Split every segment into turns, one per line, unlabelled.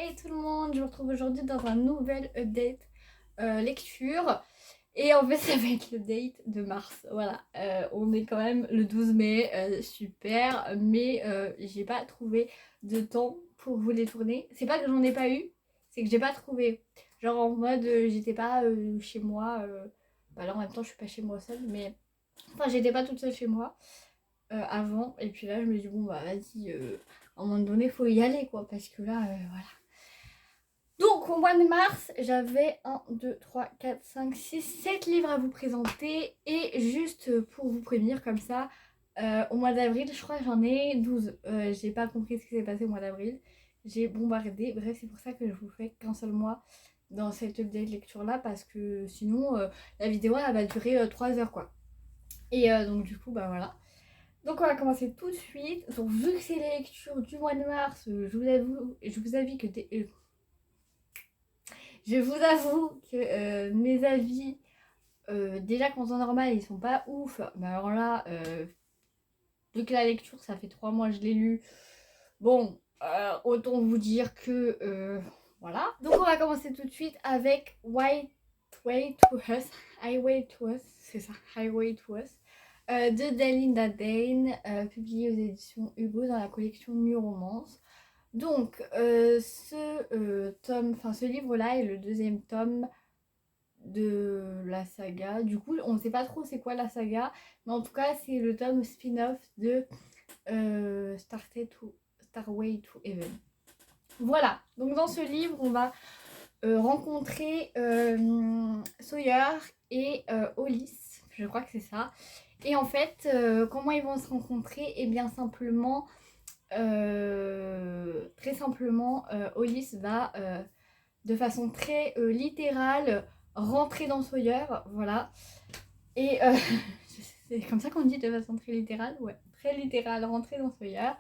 Hey tout le monde, je vous retrouve aujourd'hui dans un nouvel update lecture. Et en fait ça va être le date de mars. Voilà, on est quand même le 12 mai, super. Mais j'ai pas trouvé de temps pour vous les tourner. C'est pas que j'en ai pas eu, c'est que j'ai pas trouvé. Genre en mode j'étais pas chez moi. Bah là en même temps je suis pas chez moi seule, mais enfin j'étais pas toute seule chez moi avant. Et puis là je me dis bon bah vas-y, à un moment donné faut y aller quoi, parce que là voilà. Donc au mois de mars, j'avais 1, 2, 3, 4, 5, 6, 7 livres à vous présenter. Et juste pour vous prévenir comme ça, au mois d'avril, je crois que j'en ai 12. J'ai pas compris ce qui s'est passé au mois d'avril. J'ai bombardé. Bref, c'est pour ça que je vous fais qu'un seul mois dans cette update lecture là. Parce que sinon, la vidéo elle va durer 3 heures quoi. Et donc du coup, bah voilà. Donc on va commencer tout de suite. Donc vu que c'est les lectures du mois de mars, je vous avoue que mes avis, déjà qu'en temps normal, ils sont pas ouf. Mais alors là, vu que la lecture, ça fait 3 mois que je l'ai lu, bon, autant vous dire que voilà. Donc on va commencer tout de suite avec Highway to Us. Highway to Us, c'est ça, Highway to Us. De Dalinda Dane, publié aux éditions Hugo dans la collection New Romance. Donc, ce livre-là est le deuxième tome de la saga. Du coup, on ne sait pas trop c'est quoi la saga, mais en tout cas, c'est le tome spin-off de Starway to Heaven. Voilà, donc dans ce livre, on va rencontrer Sawyer et Hollis, je crois que c'est ça. Et en fait, comment ils vont se rencontrer? Et bien simplement, très simplement, Hollis va de façon très littérale rentrer dans Sawyer, voilà. Et c'est comme ça qu'on dit de façon très littérale, ouais, très littérale, rentrer dans Sawyer.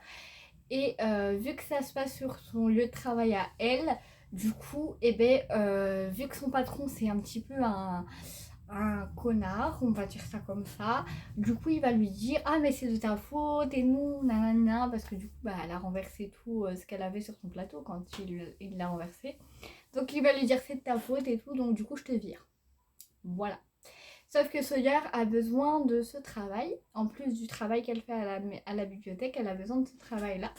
Et vu que ça se passe sur son lieu de travail à elle, du coup, vu que son patron c'est un petit peu un connard, on va dire ça comme ça. Du coup, il va lui dire ah mais c'est de ta faute et nous nanana, parce que du coup bah elle a renversé tout ce qu'elle avait sur son plateau quand il l'a renversé. Donc il va lui dire c'est de ta faute et tout, donc du coup je te vire. Voilà. Sauf que Sawyer a besoin de ce travail. En plus du travail qu'elle fait à la bibliothèque, elle a besoin de ce travail-là.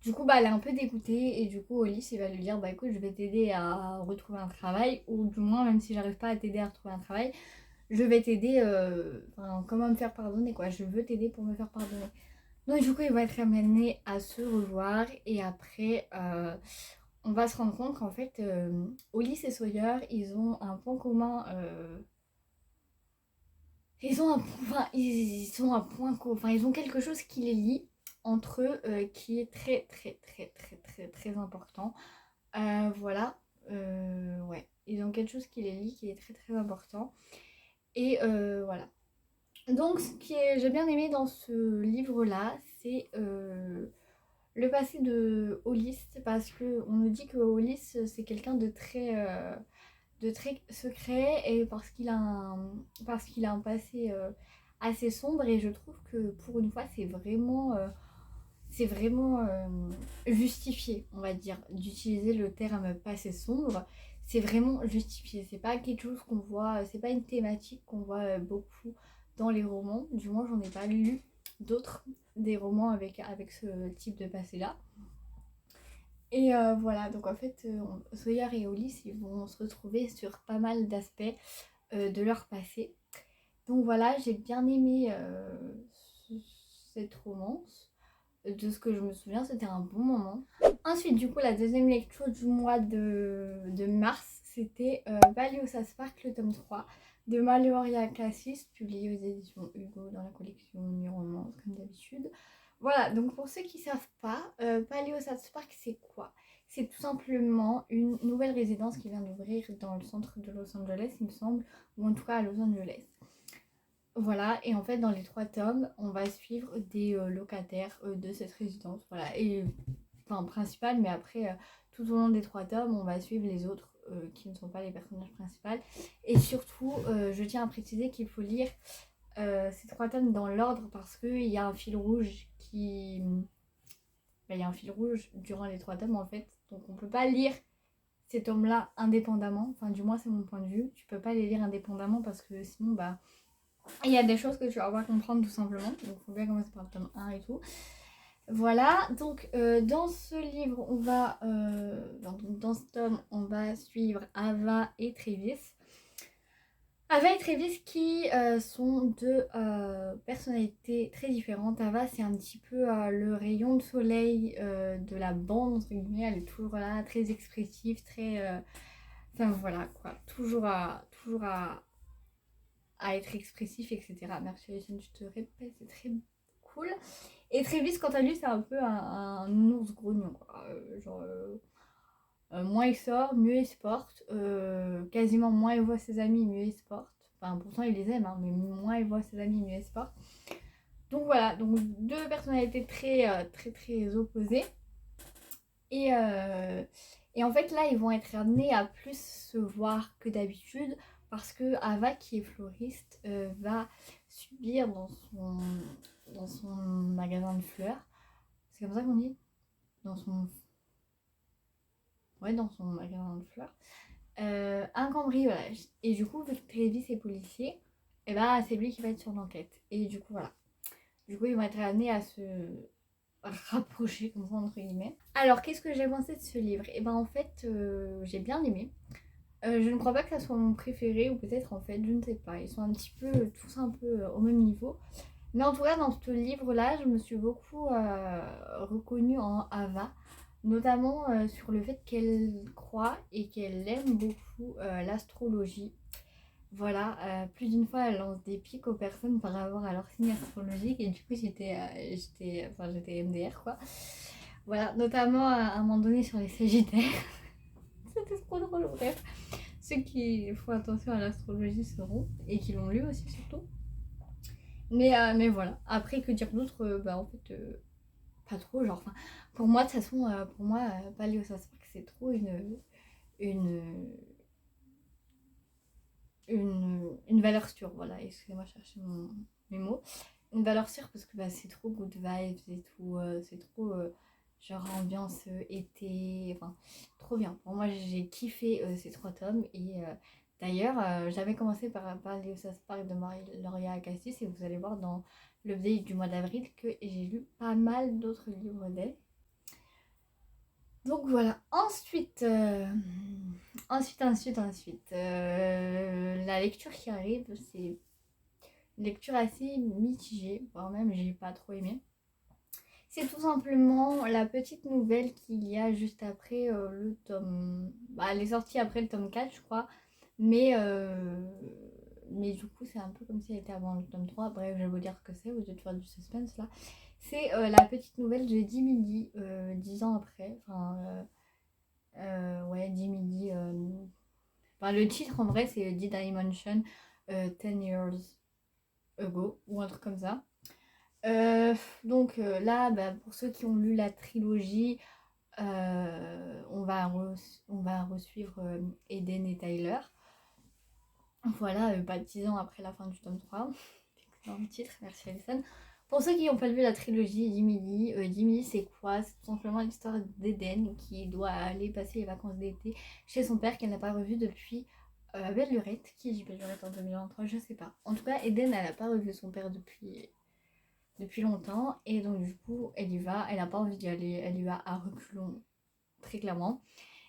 Du coup, bah, elle est un peu dégoûtée et du coup, Hollis, il va lui dire bah écoute, je vais t'aider à retrouver un travail, ou du moins, même si j'arrive pas à t'aider à retrouver un travail, je vais t'aider, comment me faire pardonner quoi. Je veux t'aider pour me faire pardonner. Donc du coup, il va être amené à se revoir et après, on va se rendre compte qu'en fait, Hollis et Sawyer, ils ont un point commun. Ils ont ils ont quelque chose qui les lie entre eux, qui est très très très très très très important. Voilà, ouais, ils ont quelque chose qui les lie qui est très très important. Et voilà. Donc ce que j'ai bien aimé dans ce livre-là, c'est le passé de Hollis, parce qu'on nous dit que Hollis c'est quelqu'un de très secret, et parce qu'il a un passé assez sombre. Et je trouve que pour une fois c'est vraiment justifié, on va dire, d'utiliser le terme passé sombre. C'est vraiment justifié, c'est pas quelque chose qu'on voit, c'est pas une thématique qu'on voit beaucoup dans les romans. Du moins j'en ai pas lu d'autres, des romans avec ce type de passé là. Et voilà, donc en fait, Sawyer et Hollis, ils vont se retrouver sur pas mal d'aspects de leur passé. Donc voilà, j'ai bien aimé cette romance. De ce que je me souviens, c'était un bon moment. Ensuite, du coup, la deuxième lecture du mois de mars, c'était Valiosa Spark, le tome 3 de Maloria Cassis, publié aux éditions Hugo dans la collection New Romance, comme d'habitude. Voilà, donc pour ceux qui ne savent pas, Paliosa Spark, c'est quoi? C'est tout simplement une nouvelle résidence qui vient d'ouvrir dans le centre de Los Angeles, il me semble, ou en tout cas à Los Angeles. Voilà, et en fait dans les 3 tomes, on va suivre des locataires de cette résidence. Voilà, et enfin principal, mais après tout au long des 3 tomes, on va suivre les autres qui ne sont pas les personnages principaux. Et surtout, je tiens à préciser qu'il faut lire ces 3 tomes dans l'ordre, parce qu'il y a un fil rouge qui... il y a un fil rouge durant les 3 tomes en fait, Donc on peut pas lire ces tomes-là indépendamment. Enfin, du moins, c'est mon point de vue. Tu peux pas les lire indépendamment parce que sinon, bah, il y a des choses que tu vas pas comprendre tout simplement. Donc, il faut bien commencer par le tome 1 et tout. Voilà, donc dans ce livre, on va, dans ce tome, on va suivre Ava et Travis. Ava et Travis qui sont deux personnalités très différentes. Ava, c'est un petit peu le rayon de soleil de la bande, entre guillemets. Elle est toujours là, très expressive, très... Enfin voilà quoi, toujours à être expressif, etc. Merci Alison, je te répète, c'est très cool. Et Travis, quant à lui, c'est un peu un ours grognon, quoi. Moins il sort, mieux il se porte. Quasiment moins il voit ses amis, mieux il se porte. Enfin, pourtant il les aime, hein, mais moins il voit ses amis, mieux il se porte. Donc voilà, donc deux personnalités très opposées. Et en fait, là, ils vont être amenés à plus se voir que d'habitude parce que Ava, qui est fleuriste, va subir dans son magasin de fleurs. C'est comme ça qu'on dit? Dans son... Ouais, dans son magasin de fleurs. Un cambriolage. Et du coup, vu que Travis est policier, et bah, c'est lui qui va être sur l'enquête. Et du coup, voilà. Du coup, ils vont être amenés à se rapprocher, comme ça, entre guillemets. Alors, qu'est-ce que j'ai pensé de ce livre? Et ben, en fait, j'ai bien aimé. Je ne crois pas que ça soit mon préféré, ou peut-être, en fait, je ne sais pas. Ils sont un petit peu, tous un peu au même niveau. Mais en tout cas, dans ce livre-là, je me suis beaucoup reconnue en Ava, notamment sur le fait qu'elle croit et qu'elle aime beaucoup l'astrologie. Voilà, plus d'une fois, elle lance des pics aux personnes par rapport à leur signe astrologique et du coup, j'étais MDR quoi. Voilà, notamment à un moment donné sur les Sagittaires. C'était trop drôle, bref. Ceux qui font attention à l'astrologie sauront et qui l'ont lu aussi surtout. Mais voilà, après que dire d'autre, bah en fait, pas trop, genre, enfin, pour moi de toute façon, Paleo South Park c'est trop une, une valeur sûre, voilà, excusez-moi, je cherchais mes mots. Une valeur sûre parce que bah, c'est trop good vibes et tout, c'est trop genre ambiance été, enfin, trop bien. Pour moi, j'ai kiffé ces trois tomes et d'ailleurs, j'avais commencé par parler au South Park de Marie-Lauria Cassis et vous allez voir dans l'update du mois d'avril que j'ai lu pas mal d'autres livres d'elle. Donc voilà, ensuite, la lecture qui arrive, c'est une lecture assez mitigée, voire même j'ai pas trop aimé. C'est tout simplement la petite nouvelle qu'il y a juste après le tome... Bah, elle est sortie après le tome 4, je crois, mais du coup c'est un peu comme si elle était avant le tome 3. Bref, je vais vous dire ce que c'est, vous allez faire du suspense là. C'est la petite nouvelle de 10 midi, 10 ans après, enfin... ouais, 10 midi. Enfin, le titre en vrai, c'est Did I Mention 10 Years Ago ou un truc comme ça. Donc là, bah, pour ceux qui ont lu la trilogie, on va resuivre Eden et Tyler. Voilà, pas 10 ans après la fin du tome 3. Excellent titre, merci Alison. Pour ceux qui n'ont pas vu la trilogie Jimmy, c'est quoi? C'est tout simplement l'histoire d'Eden qui doit aller passer les vacances d'été chez son père qu'elle n'a pas revu depuis Belle Lurette. Qui dit Belle Lurette en 2023? Je sais pas. En tout cas, Eden, elle n'a pas revu son père depuis longtemps et donc du coup, elle y va. Elle n'a pas envie d'y aller. Elle y va à reculons, très clairement.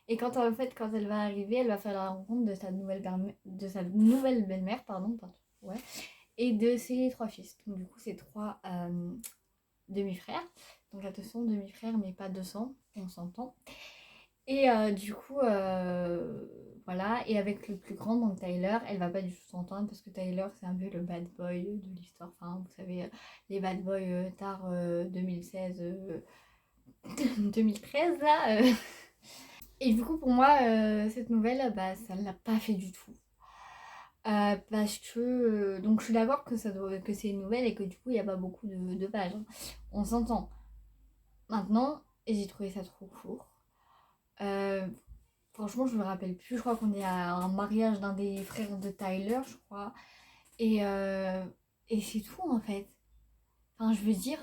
Et quand en fait, quand elle va arriver, elle va faire la rencontre de sa nouvelle belle-mère, pardon, ouais, et de ses trois fils. Donc du coup, c'est trois demi-frères. Donc attention, demi-frères, mais pas 200, on s'entend. Et du coup, voilà. Et avec le plus grand, donc Tyler, elle va pas du tout s'entendre parce que Tyler, c'est un peu le bad boy de l'histoire. Enfin, vous savez, les bad boys tard 2016, 2013, là. Et du coup, pour moi, cette nouvelle, bah, ça ne l'a pas fait du tout. Parce que donc je suis d'accord que que c'est une nouvelle et que du coup il n'y a pas beaucoup de pages, hein. On s'entend. Maintenant, j'ai trouvé ça trop court. Euh, Franchement, je me rappelle plus. Je crois qu'on est à un mariage d'un des frères de Tyler, je crois. Et c'est tout en fait. Enfin, je veux dire,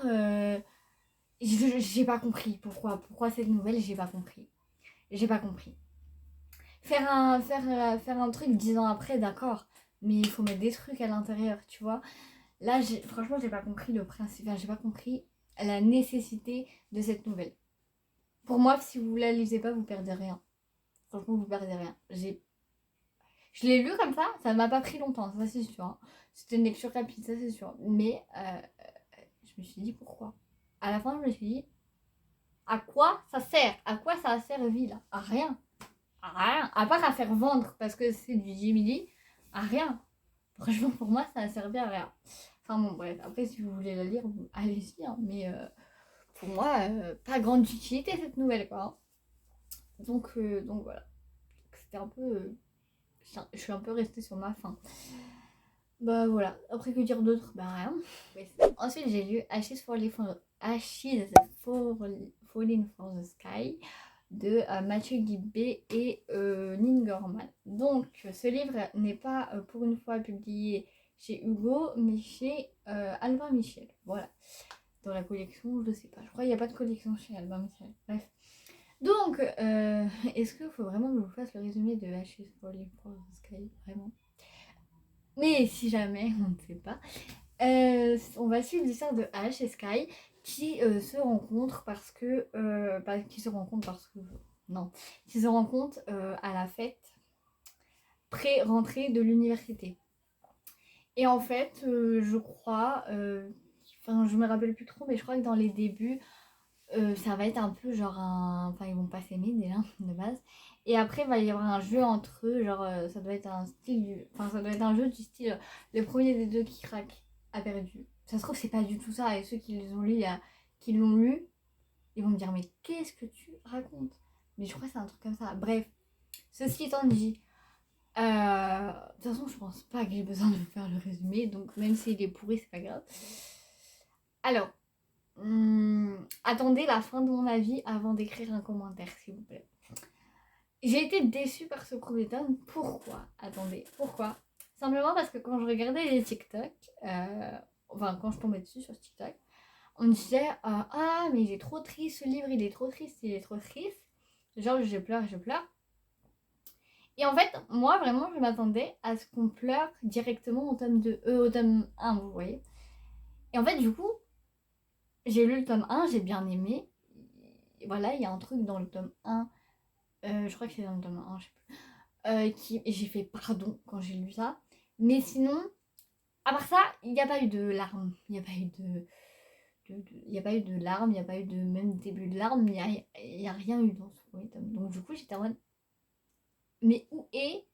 j'ai pas compris pourquoi cette nouvelle, j'ai pas compris. J'ai pas compris. Faire un truc 10 ans après, d'accord, mais il faut mettre des trucs à l'intérieur, tu vois. Là, franchement, j'ai pas compris le principe, enfin, j'ai pas compris la nécessité de cette nouvelle. Pour moi, si vous la lisez pas, vous perdez rien. Franchement, vous perdez rien. Je l'ai lu comme ça m'a pas pris longtemps, ça c'est sûr, hein. C'était une lecture rapide, ça c'est sûr. Mais je me suis dit pourquoi. À la fin, je me suis dit, à quoi ça sert? À quoi ça a servi là? À rien. À rien. À part à faire vendre parce que c'est du Jiminy, à rien. Franchement, pour moi, ça a servi à rien. Enfin bon, bref. Après, si vous voulez la lire, allez-y, hein. Mais pour moi, pas grande utilité cette nouvelle, quoi, hein. Donc voilà. C'était un peu. Je suis un peu restée sur ma faim. Bah voilà. Après, que dire d'autre? Bah rien. Ouais. Ensuite, j'ai lu Ashes Falling for the Sky de Mathieu Guibé et Lynn Gorman. Donc, ce livre n'est pas pour une fois publié chez Hugo, mais chez Albin Michel. Voilà. Dans la collection, je sais pas. Je crois qu'il n'y a pas de collection chez Albin Michel. Bref. Donc, est-ce qu'il faut vraiment que je vous fasse le résumé de Ashes Falling for the Sky? Vraiment. Mais si jamais, on ne sait pas. On va suivre l'histoire de Ash et Sky qui se rencontrent parce que. Qui se rencontrent parce que. Non. Qui se rencontrent à la fête pré-rentrée de l'université. Et en fait, je crois. Enfin, je me rappelle plus trop, mais je crois que dans les débuts, ça va être un peu genre un. Enfin, ils vont pas s'aimer déjà, de base. Et après, il va y avoir un jeu entre eux, genre ça doit être un style. Enfin, ça doit être un jeu du style. Le premier des deux qui craque a perdu. Ça se trouve, c'est pas du tout ça. Et ceux qui l'ont lu, qui l'ont lu, ils vont me dire, mais qu'est-ce que tu racontes? Mais je crois que c'est un truc comme ça. Bref, ceci étant dit, de toute façon, je pense pas que j'ai besoin de faire le résumé. Donc, même s'il est pourri, c'est pas grave. Alors. Attendez la fin de mon avis avant d'écrire un commentaire, s'il vous plaît. J'ai été déçue par ce premier tome. Pourquoi? Attendez, pourquoi? Simplement parce que quand je regardais les TikTok, enfin quand je tombais dessus sur TikTok, on me disait ah mais il est trop triste ce livre, il est trop triste, il est trop triste. Genre je pleure, je pleure. Et en fait, moi vraiment je m'attendais à ce qu'on pleure directement au tome 2, au tome 1, vous voyez. Et en fait du coup, j'ai lu le tome 1, j'ai bien aimé. Voilà, il y a un truc dans le tome 1, je crois que c'est dans le tome 1, je sais plus, j'ai fait pardon quand j'ai lu ça. Mais sinon, à part ça, il n'y a pas eu de larmes. Il n'y a pas eu il n'y a pas eu de larmes, il n'y a pas eu de même début de larmes, il n'y a rien eu dans ce premier tome. Donc du coup, j'étais en mode, mais où est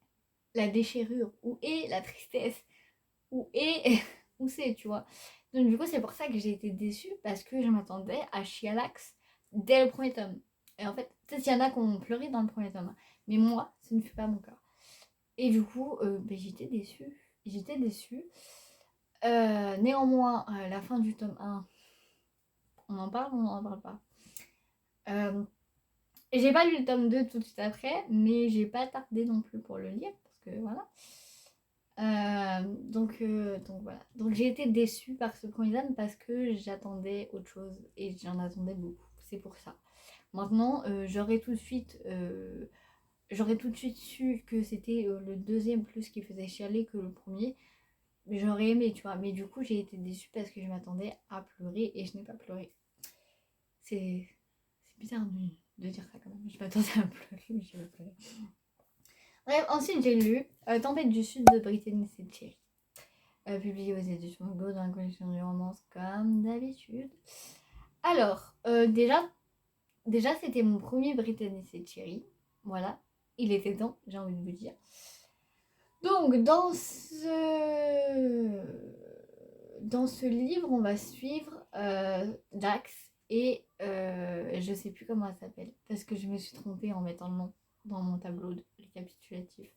la déchirure? Où est la tristesse? Où est... où c'est, tu vois? Donc du coup, c'est pour ça que j'ai été déçue, parce que je m'attendais à Chialax dès le premier tome. Et en fait, peut-être qu'il y en a qui ont pleuré dans le premier tome, mais moi, ce ne fut pas mon cas. Et du coup, j'étais déçue. J'étais déçue. Néanmoins, la fin du tome 1, on en parle ou on n'en parle pas? J'ai pas lu le tome 2 tout de suite après, mais j'ai pas tardé non plus pour le lire, parce que voilà. Donc voilà. Donc j'ai été déçue par ce premier tome parce que j'attendais autre chose et j'en attendais beaucoup. C'est pour ça. Maintenant, j'aurais tout de suite su que c'était le deuxième plus qui faisait chialer que le premier. J'aurais aimé, tu vois. Mais du coup, j'ai été déçue parce que je m'attendais à pleurer et je n'ai pas pleuré. C'est bizarre de dire ça quand même. Je m'attendais à pleurer, mais je n'ai pas pleuré. Bref, ensuite j'ai lu Tempête du Sud de Brittany Setcheri, publié aux éditions Hugo dans la collection de romance comme d'habitude. Alors, déjà c'était mon premier Brittany Setcheri. Voilà, il était temps, j'ai envie de vous dire. Donc dans ce livre, on va suivre Dax et je sais plus comment elle s'appelle parce que je me suis trompée en mettant le nom dans mon tableau de récapitulatif.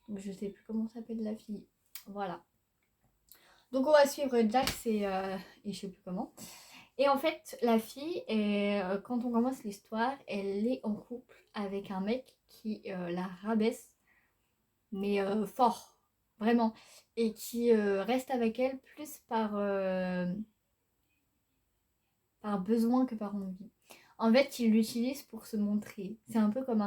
Donc je sais plus comment s'appelle la fille. Voilà. Donc on va suivre Jax et je sais plus comment. Et en fait, la fille, quand on commence l'histoire, elle est en couple avec un mec qui la rabaisse, mais fort, vraiment. Et qui reste avec elle plus par besoin que par envie. En fait, il l'utilise pour se montrer. C'est un peu comme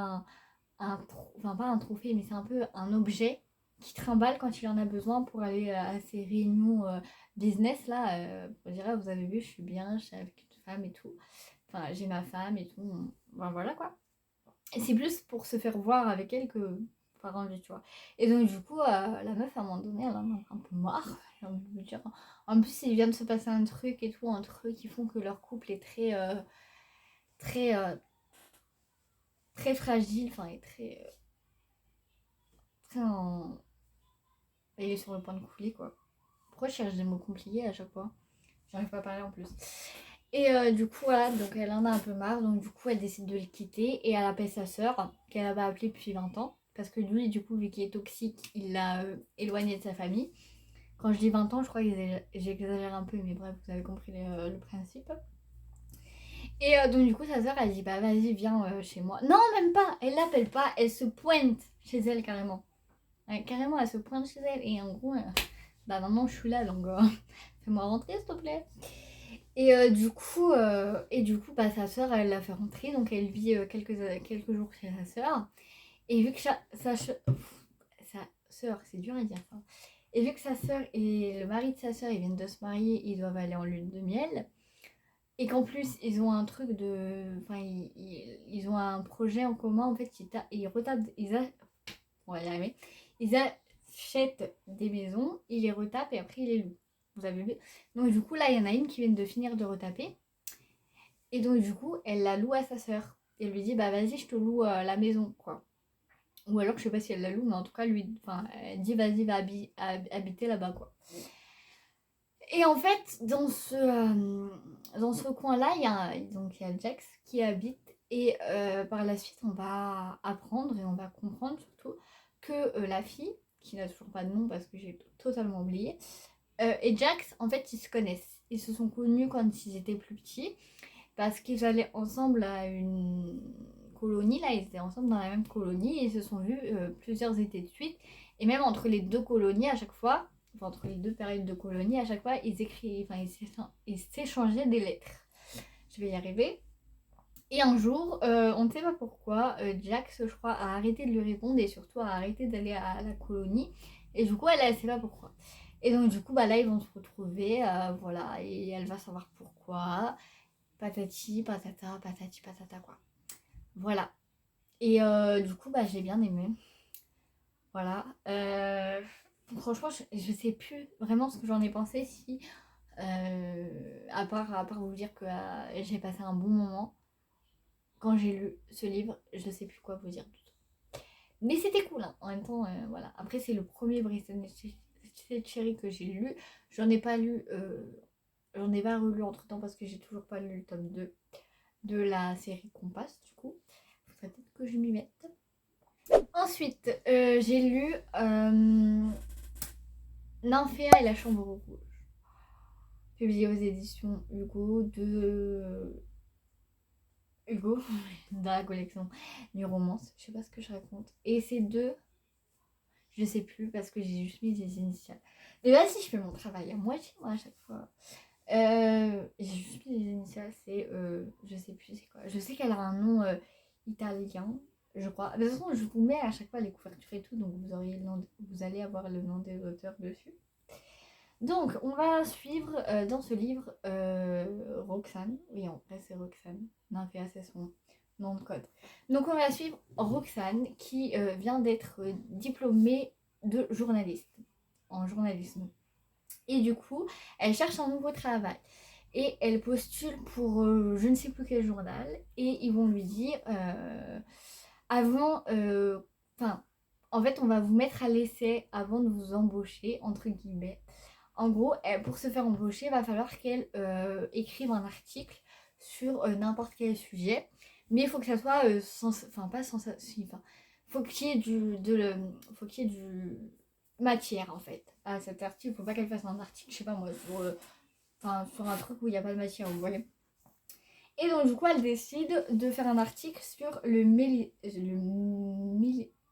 enfin pas un trophée, mais c'est un peu un objet qui trimballe quand il en a besoin pour aller à ses réunions business là. On dirait, vous avez vu, je suis bien, je suis avec une femme et tout. Enfin, j'ai ma femme et tout. Enfin, voilà quoi. Et c'est plus pour se faire voir avec elle que par envie, tu vois. Et donc, du coup, la meuf, à un moment donné, elle en a un peu marre, j'ai envie de vous dire. En plus, il vient de se passer un truc et tout, un truc qui font que leur couple est très, très fragile, enfin, est très en... Il est sur le point de couler, quoi. Pourquoi je cherche des mots compliqués à chaque fois? J'arrive pas à parler en plus. Et du coup, voilà, donc elle en a un peu marre, donc du coup, elle décide de le quitter et elle appelle sa sœur, qu'elle avait appelée depuis 20 ans, parce que lui, du coup, vu qu'il est toxique, il l'a éloigné de sa famille. Quand je dis 20 ans, je crois que j'exagère un peu, mais bref, vous avez compris le principe. Et donc, du coup, sa sœur, elle dit, bah vas-y, viens chez moi. Non, même pas, elle l'appelle pas, elle se pointe chez elle carrément. Carrément, elle se pointe chez elle, et en gros, bah maman, je suis là, donc fais-moi rentrer, s'il te plaît. Et du coup bah, sa sœur, elle l'a fait rentrer, donc elle vit quelques jours chez sa sœur. Et vu que sa sœur, c'est dur à dire ça. Et vu que sa sœur et le mari de sa sœur, ils viennent de se marier, ils doivent aller en lune de miel. Et qu'en plus, ils ont un truc de... Enfin, ils ont un projet en commun, en fait, ils retapent... On va y arriver. Ils achètent des maisons, ils les retapent et après ils les louent. Vous avez vu? Donc du coup, là, il y en a une qui vient de finir de retaper. Et donc du coup, elle la loue à sa sœur. Et elle lui dit, bah vas-y, je te loue la maison, quoi. Ou alors, je sais pas si elle la loue, mais en tout cas, elle dit, vas-y, va habiter là-bas, quoi. Et en fait, dans ce coin-là, il y a Jax qui habite. Et par la suite, on va apprendre et on va comprendre surtout que la fille, qui n'a toujours pas de nom parce que j'ai totalement oublié, et Jax, en fait, ils se connaissent. Ils se sont connus quand ils étaient plus petits parce qu'ils allaient ensemble à une colonie. Là, ils étaient ensemble dans la même colonie et ils se sont vus plusieurs étés de suite. Et même entre les deux colonies, à chaque fois, enfin, entre les deux périodes de colonie, à chaque fois, ils s'échangeaient des lettres. Je vais y arriver. Et un jour, on ne sait pas pourquoi, Jax, je crois, a arrêté de lui répondre et surtout a arrêté d'aller à la colonie. Et du coup, elle ne sait pas pourquoi. Et donc, du coup, bah, là, ils vont se retrouver, voilà, et elle va savoir pourquoi. Patati, patata, patati, patata, quoi. Voilà. Et du coup, bah, j'ai bien aimé. Voilà. Franchement, je sais plus vraiment ce que j'en ai pensé, si à part vous dire que j'ai passé un bon moment quand j'ai lu ce livre. Je sais plus quoi vous dire du tout. Mais c'était cool, hein. En même temps, voilà. Après, c'est le premier Briston Cherry que j'ai lu. J'en ai pas lu, j'en ai pas relu entre temps parce que j'ai toujours pas lu le tome 2 de la série Compass, du coup. Faudrait peut-être que je m'y mette. Ensuite, j'ai lu Nymphéa et la Chambre Rouge, publié aux éditions Hugo Hugo, dans la collection du romance. Je sais pas ce que je raconte. Et ces deux, je sais plus parce que j'ai juste mis des initiales. Mais vas-y, je fais mon travail à moitié, moi, à chaque fois. J'ai juste mis des initiales, c'est je sais plus c'est quoi. Je sais qu'elle a un nom italien, je crois. De toute façon, je vous mets à chaque fois les couvertures et tout, donc vous allez avoir le nom des auteurs dessus. Donc, on va suivre dans ce livre Roxane. Oui, en vrai, c'est Roxane. Nymphéa, c'est son nom de code. Donc, on va suivre Roxane qui vient d'être diplômée de journaliste en journalisme. Et du coup, elle cherche un nouveau travail. Et elle postule pour je ne sais plus quel journal. Et ils vont lui dire avant. Enfin, en fait, on va vous mettre à l'essai avant de vous embaucher, entre guillemets. En gros, pour se faire embaucher, il va falloir qu'elle écrive un article sur n'importe quel sujet. Mais il faut que ça soit pas sans enfin, faut qu'il y ait faut qu'il y ait du matière en fait à cet article. Il ne faut pas qu'elle fasse un article, je sais pas moi, sur un truc où il n'y a pas de matière, vous voyez. Et donc du coup, elle décide de faire un article sur le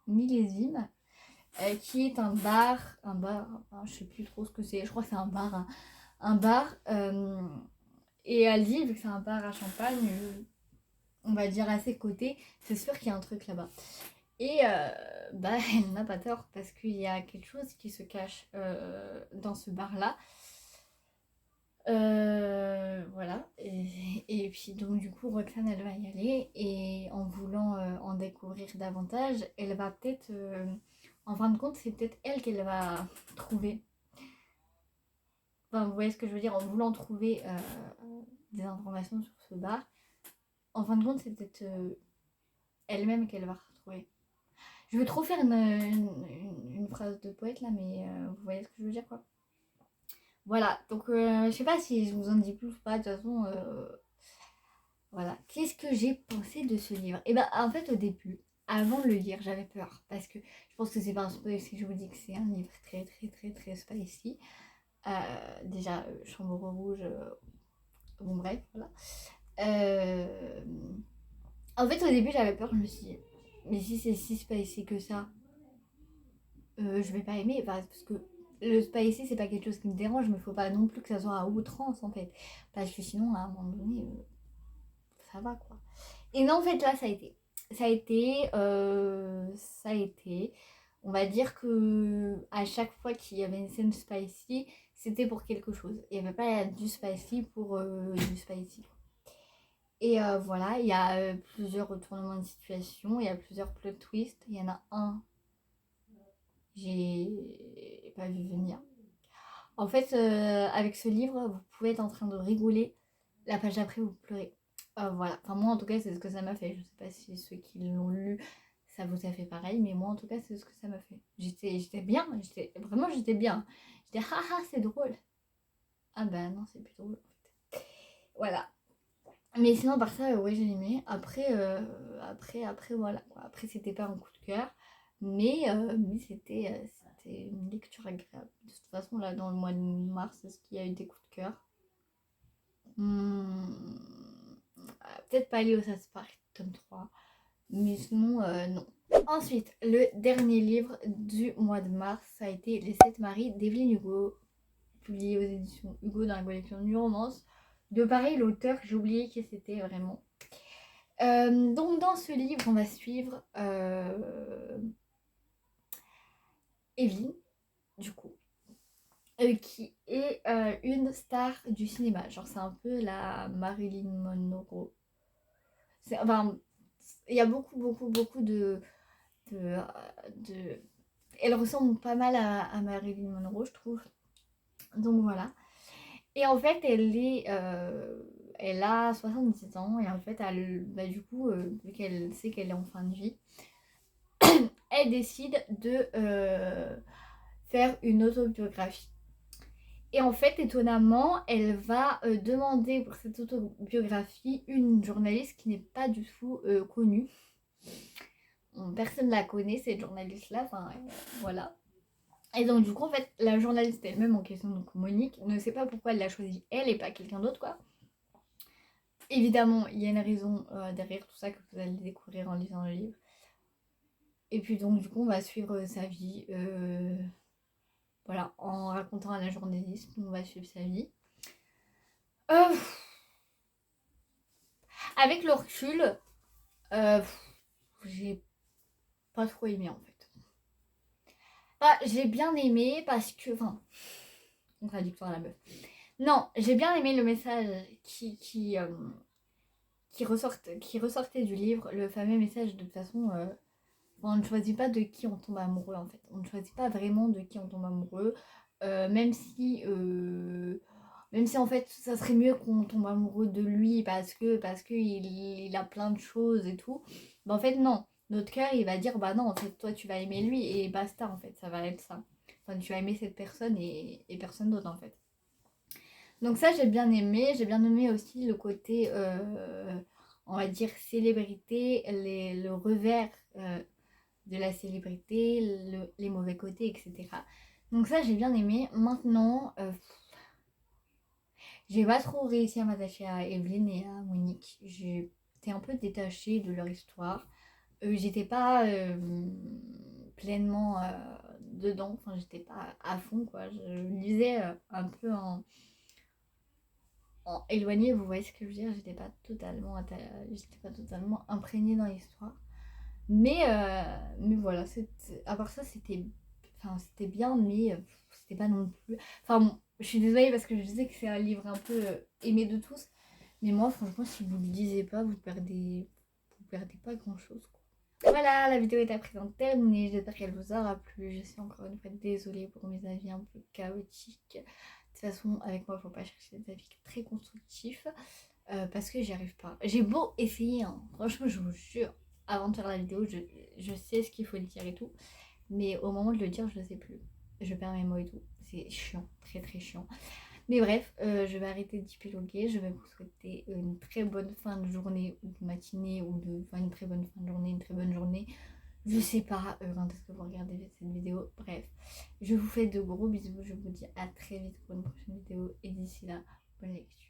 millésime. Qui est un bar, je sais plus trop ce que c'est, je crois que c'est un bar, et elle dit, vu que c'est un bar à champagne, on va dire, à ses côtés, c'est sûr qu'il y a un truc là-bas. Et bah, elle n'a pas tort parce qu'il y a quelque chose qui se cache dans ce bar-là. Voilà. Et puis donc du coup, Roxane, elle va y aller et en voulant en découvrir davantage, elle va peut-être, en fin de compte, c'est peut-être elle qu'elle va trouver. Enfin, vous voyez ce que je veux dire, en voulant trouver des informations sur ce bar, en fin de compte, c'est peut-être elle-même qu'elle va retrouver. Je veux trop faire une phrase de poète là, mais vous voyez ce que je veux dire quoi. Voilà, donc je sais pas si je vous en dis plus ou pas, de toute façon, voilà. Qu'est-ce que j'ai pensé de ce livre? Et ben en fait au début, avant de le lire, j'avais peur, parce que je pense que c'est pas un spoil si je vous dis que c'est un livre très très très très spicy. Déjà, Chambre Rouge, bon bref, voilà. Euh, En fait au début j'avais peur, je me suis dit, mais si c'est si spicy que ça, je vais pas aimer, enfin, parce que le spicy c'est pas quelque chose qui me dérange, mais il faut pas non plus que ça soit à outrance en fait, parce que sinon à un moment donné ça va quoi. Et non en fait là ça a été, on va dire que à chaque fois qu'il y avait une scène spicy, c'était pour quelque chose. Il n'y avait pas du spicy pour du spicy. Et voilà, il y a plusieurs retournements de situation, il y a plusieurs plot twists. Il y en a un, j'ai pas vu venir. En fait, avec ce livre, vous pouvez être en train de rigoler. La page d'après, vous pleurez. Voilà. Enfin, moi, en tout cas, c'est ce que ça m'a fait. Je sais pas si ceux qui l'ont lu, ça vous a fait pareil. Mais moi, en tout cas, c'est ce que ça m'a fait. J'étais bien. Vraiment, j'étais bien. J'étais, haha, c'est drôle. Ah bah non, c'est plus drôle, en fait. Voilà. Mais sinon, par ça, ouais, j'ai aimé. Après, voilà. Après, c'était pas un coup de cœur. Mais c'était une lecture agréable. De toute façon, là, dans le mois de mars, est-ce qu'il y a eu des coups de cœur? Peut-être pas aller au South Park, tome 3. Mais sinon, non. Ensuite, le dernier livre du mois de mars, ça a été Les 7 maris d'Evelyne Hugo, publié aux éditions Hugo dans la collection New Romance. De pareil, l'auteur, j'ai oublié qui c'était vraiment. Donc dans ce livre, on va suivre Evelyne, du coup, qui est une star du cinéma. Genre c'est un peu la Marilyn Monroe. Enfin, il y a beaucoup de, de... Elle ressemble pas mal à Marilyn Monroe, je trouve. Donc voilà. Et en fait, elle a 77 ans et en fait, bah, du coup, vu qu'elle sait qu'elle est en fin de vie, elle décide de faire une autobiographie. Et en fait, étonnamment, elle va demander pour cette autobiographie une journaliste qui n'est pas du tout connue. Personne ne la connaît, cette journaliste-là. Enfin, voilà. Et donc, du coup, en fait, la journaliste elle-même en question, donc Monique, ne sait pas pourquoi elle l'a choisie elle et pas quelqu'un d'autre, quoi. Évidemment, il y a une raison derrière tout ça que vous allez découvrir en lisant le livre. Et puis donc, du coup, on va suivre sa vie. Voilà, en racontant à la journaliste, on va suivre sa vie. Euh, Avec le recul, j'ai pas trop aimé en fait. Bah, j'ai bien aimé parce que. Enfin, contradictoire la meuf. Non, j'ai bien aimé le message qui ressortait du livre, le fameux message de toute façon. On ne choisit pas de qui on tombe amoureux en fait. On ne choisit pas vraiment de qui on tombe amoureux. Même si en fait ça serait mieux qu'on tombe amoureux de lui parce que il a plein de choses et tout. Bah en fait non. Notre cœur il va dire bah non en fait toi tu vas aimer lui et basta en fait ça va être ça. Enfin tu vas aimer cette personne et personne d'autre en fait. Donc ça j'ai bien aimé aussi le côté on va dire célébrité, le revers de la célébrité, les mauvais côtés, etc. Donc ça, j'ai bien aimé. Maintenant, j'ai pas trop réussi à m'attacher à Evelyne et à Monique. J'étais un peu détachée de leur histoire. J'étais pas pleinement dedans. Enfin, j'étais pas à fond, quoi. Je lisais un peu en éloigné, vous voyez ce que je veux dire, j'étais pas totalement imprégnée dans l'histoire. Mais voilà, à part ça, c'était bien, mais c'était pas non plus. Enfin bon, je suis désolée parce que je disais que c'est un livre un peu aimé de tous. Mais moi, franchement, si vous ne le lisez pas, vous perdez pas grand-chose, quoi. Voilà, la vidéo est à présent terminée. J'espère qu'elle vous aura plu. Je suis encore une fois désolée pour mes avis un peu chaotiques. De toute façon, avec moi, il ne faut pas chercher des avis très constructifs parce que j'y arrive pas. J'ai beau essayer, hein. Franchement, je vous jure, avant de faire la vidéo, je sais ce qu'il faut dire et tout. Mais au moment de le dire, je ne sais plus. Je perds mes mots et tout. C'est chiant, très très chiant. Mais bref, je vais arrêter d'épiloguer. Je vais vous souhaiter une très bonne fin de journée ou de matinée enfin une très bonne fin de journée, une très bonne journée. Je sais pas quand est-ce que vous regardez cette vidéo. Bref, je vous fais de gros bisous. Je vous dis à très vite pour une prochaine vidéo. Et d'ici là, bonne lecture.